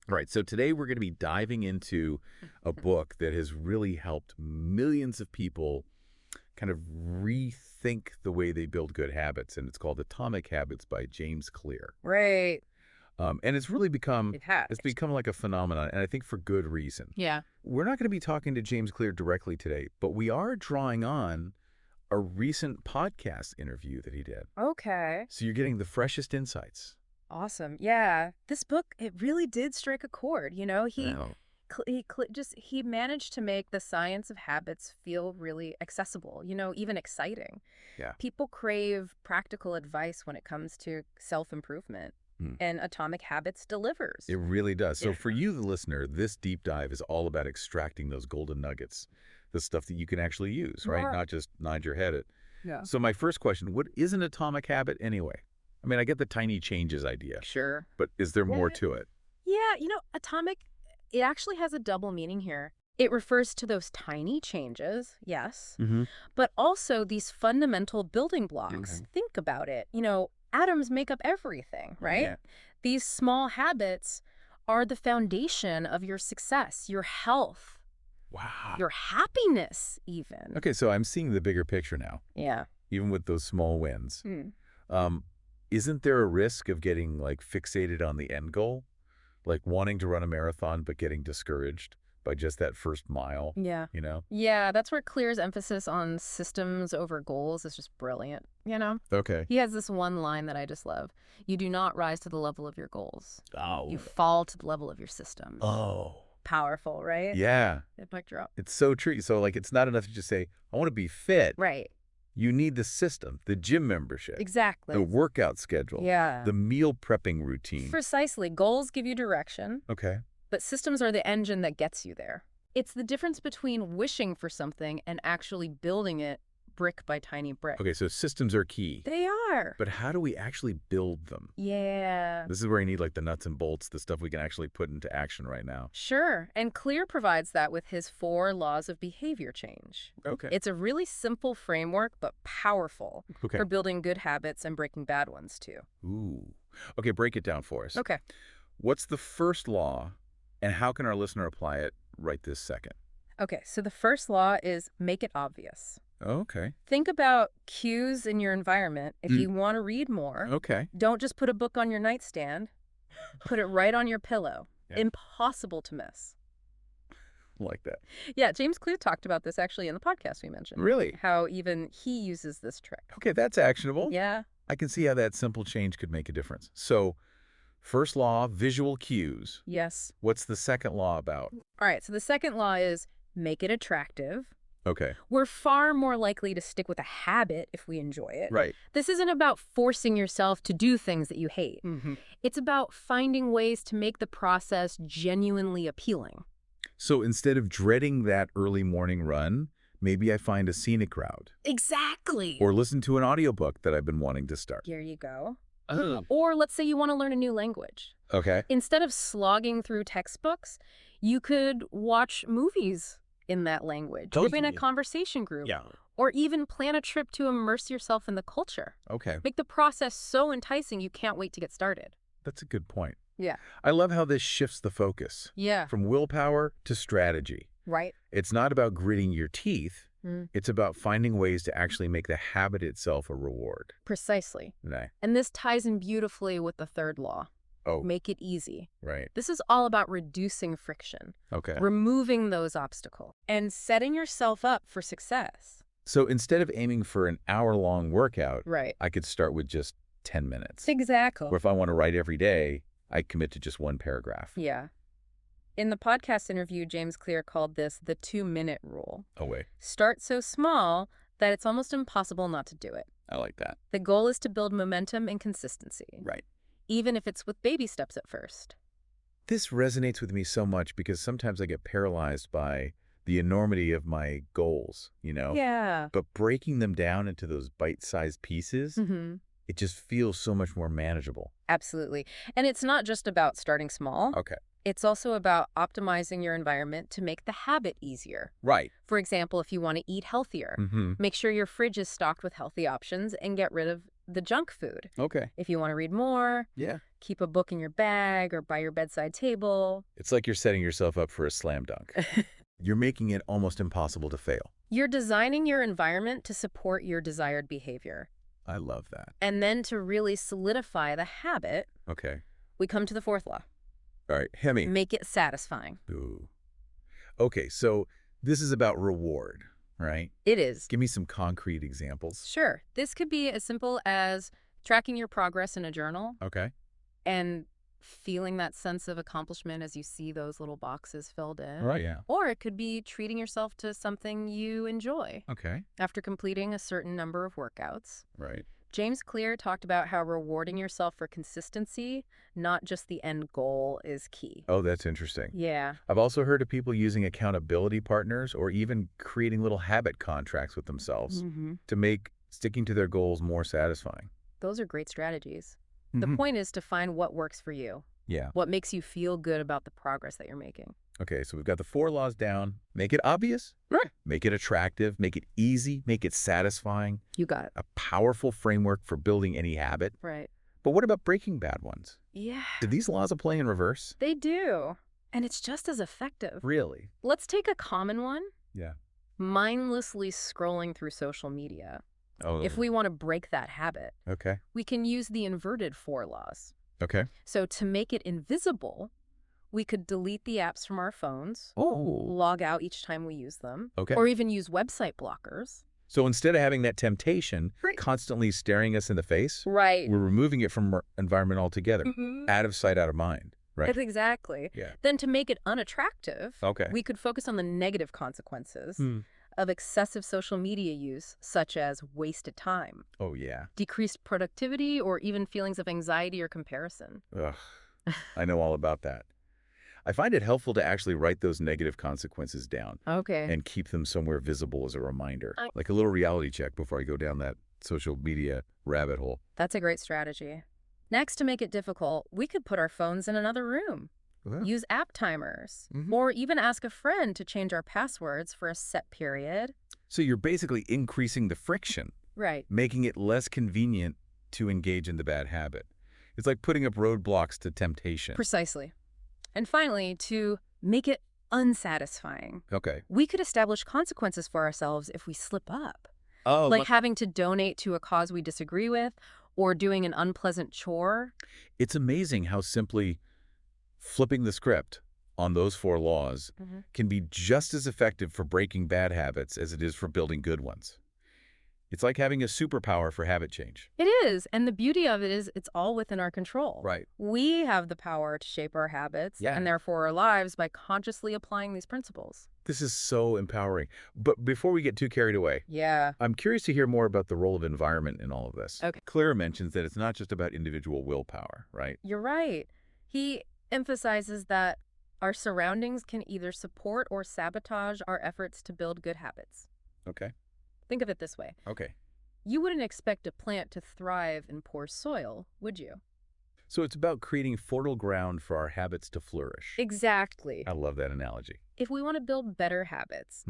Right. So today we're going to be diving into a book that has really helped millions of people kind of rethink the way they build good habits. And it's called Atomic Habits by James Clear. Right. And it's really become It has. it's become like a phenomenon, and I think for good reason. Yeah. We're not going to be talking to James Clear directly today, but we are drawing on a recent podcast interview that he did. Okay. So you're getting the freshest insights. Awesome. Yeah. This book, it really did strike a chord. Wow. He managed to make the science of habits feel really accessible, even exciting. Yeah. People crave practical advice when it comes to self-improvement. And Atomic Habits delivers. It really does. So Yeah. for you, the listener, this deep dive is all about extracting those golden nuggets, the stuff that you can actually use, right? Right. Not just nod your head at. Yeah. So my first question, what is an atomic habit anyway? I mean, I get the tiny changes idea, Sure. but is there more Yeah. to it? Yeah, atomic, it actually has a double meaning here. It refers to those tiny changes, yes, Mm-hmm. but also these fundamental building blocks. Okay. Think about it. Atoms make up everything, right? Yeah. These small habits are the foundation of your success, your health, Wow. your happiness even. Okay, so I'm seeing the bigger picture now, Yeah. even with those small wins. Hmm. Isn't there a risk of getting like fixated on the end goal? Like wanting to run a marathon but getting discouraged by just that first mile, Yeah. you know? Yeah, that's where Clear's emphasis on systems over goals is just brilliant, Okay. He has this one line that I just love. You do not rise to the level of your goals. Oh. You fall to the level of your systems. Oh. Powerful, right? Yeah. It mic drop. It's so true. So like it's not enough to just say, I want to be fit. Right. You need the system, the gym membership, Exactly. the workout schedule, Yeah. the meal prepping routine. Precisely. Goals give you direction, Okay. but systems are the engine that gets you there. It's the difference between wishing for something and actually building it brick by tiny brick. Okay, so systems are key. They are. But how do we actually build them? Yeah. This is where you need like the nuts and bolts, the stuff we can actually put into action right now. Sure. And Clear provides that with his 4 laws of behavior change. Okay. It's a really simple framework, but powerful Okay. for building good habits and breaking bad ones, too. Ooh. Okay, break it down for us. Okay. What's the first law, and how can our listener apply it right this second? Okay, so the first law is make it obvious. Okay. Think about cues in your environment. If you want to read more, Okay. don't just put a book on your nightstand. Put it right on your pillow. Yeah. Impossible to miss. Like that. Yeah, James Clear talked about this actually in the podcast we mentioned. Really? How even he uses this trick. Okay, that's actionable. Yeah. I can see how that simple change could make a difference. So, first law, visual cues. Yes. What's the second law about? All right, so the second law is make it attractive. Okay. We're far more likely to stick with a habit if we enjoy it. Right. This isn't about forcing yourself to do things that you hate. Mm-hmm. It's about finding ways to make the process genuinely appealing. So instead of dreading that early morning run, maybe I find a scenic route Exactly. or listen to an audiobook that I've been wanting to start. Here you go. Oh. Or let's say you want to learn a new language. Okay. Instead of slogging through textbooks, you could watch movies in that language, join a conversation group, Yeah. or even plan a trip to immerse yourself in the culture. Okay. Make the process so enticing you can't wait to get started. That's a good point. Yeah. I love how this shifts the focus Yeah. from willpower to strategy. Right. It's not about gritting your teeth. Mm. It's about finding ways to actually make the habit itself a reward. Precisely. No. And this ties in beautifully with the third law. Oh, Make it easy. right. This is all about reducing friction, Okay. removing those obstacles, and setting yourself up for success. So instead of aiming for an hour-long workout, Right. I could start with just 10 minutes. Exactly. Or if I want to write every day, I commit to just one paragraph. Yeah. In the podcast interview, James Clear called this the 2-minute rule. Oh, wait. Start so small that it's almost impossible not to do it. I like that. The goal is to build momentum and consistency, Right. even if it's with baby steps at first. This resonates with me so much because sometimes I get paralyzed by the enormity of my goals, you know? Yeah. But breaking them down into those bite-sized pieces, Mm-hmm. it just feels so much more manageable. Absolutely. And it's not just about starting small. Okay. It's also about optimizing your environment to make the habit easier. Right. For example, if you want to eat healthier, Mm-hmm. make sure your fridge is stocked with healthy options and get rid of the junk food. Okay. If you want to read more, Yeah. keep a book in your bag or by your bedside table. It's like you're setting yourself up for a slam dunk. You're making it almost impossible to fail. You're designing your environment to support your desired behavior. I love that. And then to really solidify the habit, Okay. we come to the fourth law. All right. Hemi. Make it satisfying. Ooh. Okay, so this is about reward, right? It is. Give me some concrete examples. Sure. This could be as simple as tracking your progress in a journal Okay. and feeling that sense of accomplishment as you see those little boxes filled in. All right, yeah. Or it could be treating yourself to something you enjoy Okay. after completing a certain number of workouts. Right. James Clear talked about how rewarding yourself for consistency, not just the end goal, is key. Oh, that's interesting. Yeah. I've also heard of people using accountability partners or even creating little habit contracts with themselves to make sticking to their goals more satisfying. Those are great strategies. The point is to find what works for you, Yeah. what makes you feel good about the progress that you're making. Okay, so we've got the 4 laws down. Make it obvious. Right. Make it attractive. Make it easy. Make it satisfying. You got it. A powerful framework for building any habit. Right. But what about breaking bad ones? Yeah. Do these laws apply in reverse? They do. And it's just as effective. Really? Let's take a common one. Yeah. Mindlessly scrolling through social media. Oh. If we want to break that habit, Okay. we can use the inverted 4 laws. Okay. So to make it invisible, we could delete the apps from our phones, Oh. log out each time we use them, Okay. or even use website blockers. So instead of having that temptation Right. constantly staring us in the face, Right. we're removing it from our environment altogether. Out of sight, out of mind. Right. Exactly. Yeah. Then to make it unattractive, Okay. we could focus on the negative consequences Hmm. of excessive social media use, such as wasted time, Oh, yeah. decreased productivity, or even feelings of anxiety or comparison. Ugh. I know all about that. I find it helpful to actually write those negative consequences down Okay. and keep them somewhere visible as a reminder, I- like a little reality check before I go down that social media rabbit hole. That's a great strategy. Next, to make it difficult, we could put our phones in another room, Well, use app timers, Mhm. or even ask a friend to change our passwords for a set period. so you're basically increasing the friction, Right. making it less convenient to engage in the bad habit. It's like putting up roadblocks to temptation. Precisely. And finally, to make it unsatisfying, Okay. we could establish consequences for ourselves if we slip up. Oh, Like having to donate to a cause we disagree with or doing an unpleasant chore. it's amazing how simply flipping the script on those 4 laws can be just as effective for breaking bad habits as it is for building good ones. It's like having a superpower for habit change. It is. And the beauty of it is it's all within our control. Right. We have the power to shape our habits Yeah. and therefore our lives by consciously applying these principles. This is so empowering. But before we get too carried away, Yeah. I'm curious to hear more about the role of environment in all of this. Okay. Clara mentions that it's not just about individual willpower, right? You're right. He emphasizes that our surroundings can either support or sabotage our efforts to build good habits. Okay. Think of it this way. Okay. You wouldn't expect a plant to thrive in poor soil, would you? So it's about creating fertile ground for our habits to flourish. Exactly. I love that analogy. If we want to build better habits,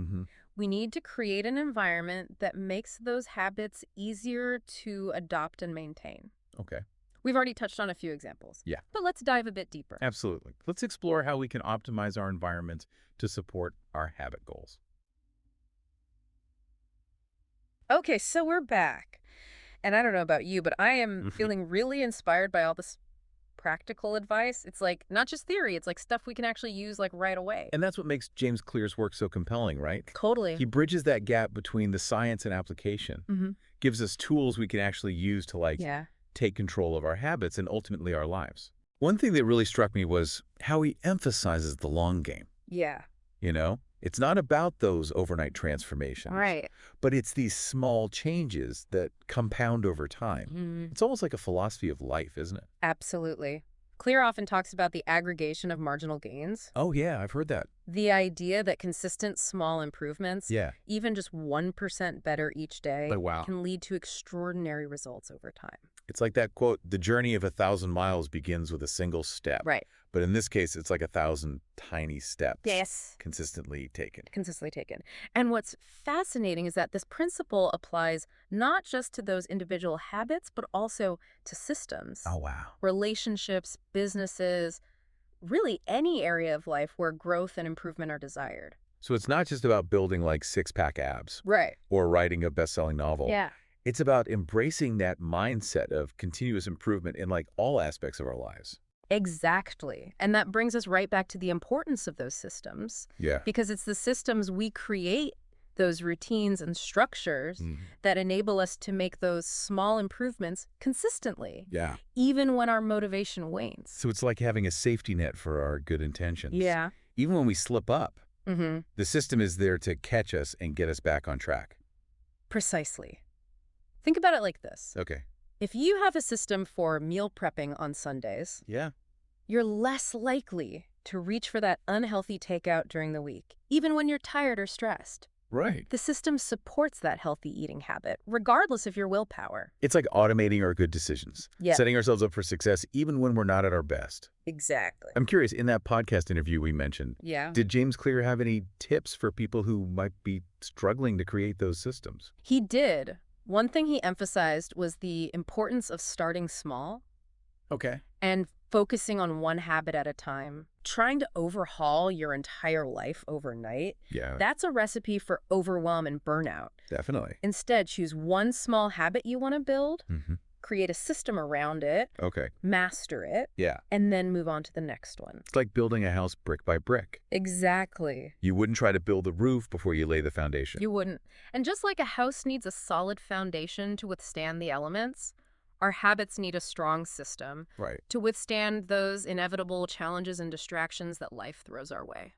we need to create an environment that makes those habits easier to adopt and maintain. Okay. We've already touched on a few examples. Yeah. But let's dive a bit deeper. Absolutely. Let's explore how we can optimize our environment to support our habit goals. Okay, so we're back. And I don't know about you, but I am feeling really inspired by all this practical advice. It's like not just theory, it's like stuff we can actually use like right away. And that's what makes James Clear's work so compelling, right? Totally. He bridges that gap between the science and application, gives us tools we can actually use to Yeah. take control of our habits and ultimately our lives. One thing that really struck me was how he emphasizes the long game. Yeah. You know, it's not about those overnight transformations, Right. but it's these small changes that compound over time. It's almost like a philosophy of life, isn't it? Absolutely. Clear often talks about the aggregation of marginal gains. Oh, yeah, I've heard that. The idea that consistent small improvements, Yeah. even just 1% better each day, Like, wow. can lead to extraordinary results over time. It's like that quote, the journey of 1,000 miles begins with a single step. Right. But in this case, it's like 1,000 tiny steps. Yes. Consistently taken. Consistently taken. And what's fascinating is that this principle applies not just to those individual habits, but also to systems, Oh, wow. relationships, businesses, really any area of life where growth and improvement are desired. So it's not just about building like six-pack abs Right. or writing a best-selling novel. Yeah. It's about embracing that mindset of continuous improvement in like all aspects of our lives. Exactly. And that brings us right back to the importance of those systems, Yeah. because it's the systems we create, those routines and structures Mhm. that enable us to make those small improvements consistently, Yeah. even when our motivation wanes. So it's like having a safety net for our good intentions. Yeah. Even when we slip up, Mm-hmm. the system is there to catch us and get us back on track. Precisely. Think about it like this. Okay. If you have a system for meal prepping on Sundays, Yeah. you're less likely to reach for that unhealthy takeout during the week, even when you're tired or stressed. Right. The system supports that healthy eating habit, regardless of your willpower. It's like automating our good decisions, Yeah. setting ourselves up for success even when we're not at our best. Exactly. I'm curious, in that podcast interview we mentioned, Yeah. did James Clear have any tips for people who might be struggling to create those systems? He did. One thing he emphasized was the importance of starting small Okay. and focusing on one habit at a time. Trying to overhaul your entire life overnight, Yeah, that's a recipe for overwhelm and burnout. definitely. Instead, choose one small habit you want to build, Mm-hmm. create a system around it, Okay. master it, Yeah. and then move on to the next one. It's like building a house brick by brick. Exactly. You wouldn't try to build the roof before you lay the foundation. You wouldn't. And just like a house needs a solid foundation to withstand the elements, our habits need a strong system Right. to withstand those inevitable challenges and distractions that life throws our way.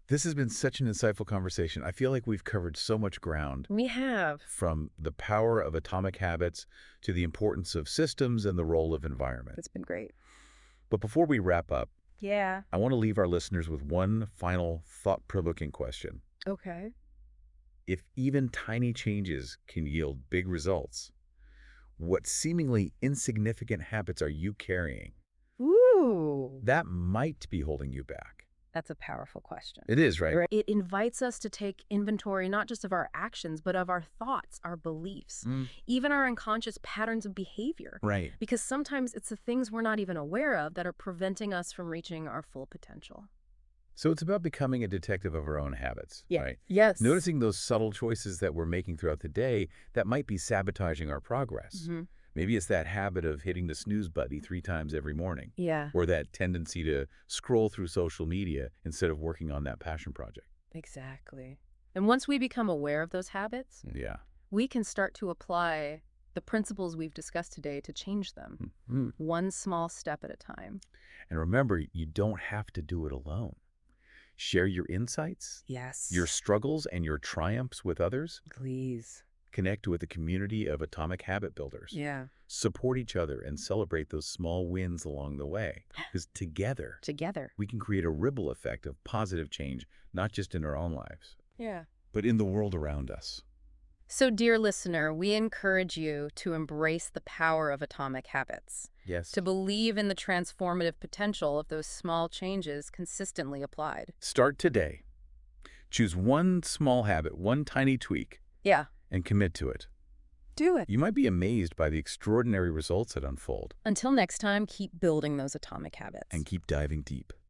This has been such an insightful conversation. I feel like we've covered so much ground, We have. from the power of atomic habits to the importance of systems and the role of environment. It's been great. But before we wrap up, Yeah. I want to leave our listeners with one final thought-provoking question. Okay. If even tiny changes can yield big results, what seemingly insignificant habits are you carrying Ooh. that might be holding you back? That's a powerful question. It is, right? It invites us to take inventory not just of our actions, but of our thoughts, our beliefs, even our unconscious patterns of behavior. Right. Because sometimes it's the things we're not even aware of that are preventing us from reaching our full potential. So it's about becoming a detective of our own habits, right? Yes. Noticing those subtle choices that we're making throughout the day that might be sabotaging our progress. Mm-hmm. Maybe it's that habit of hitting the snooze button 3 times every morning, Yeah, or that tendency to scroll through social media instead of working on that passion project. exactly. And once we become aware of those habits, Yeah. we can start to apply the principles we've discussed today to change them, Mhm. one small step at a time. And remember, you don't have to do it alone. Share your insights, Yes. your struggles, and your triumphs with others. Please. Connect with a community of atomic habit builders. Yeah. Support each other and celebrate those small wins along the way. Because together, Together. we can create a ripple effect of positive change, not just in our own lives, Yeah. but in the world around us. So, dear listener, we encourage you to embrace the power of atomic habits, Yes. to believe in the transformative potential of those small changes consistently applied. Start today. Choose one small habit, one tiny tweak, Yeah. and commit to it. Do it. You might be amazed by the extraordinary results that unfold. Until next time, keep building those atomic habits. And keep diving deep.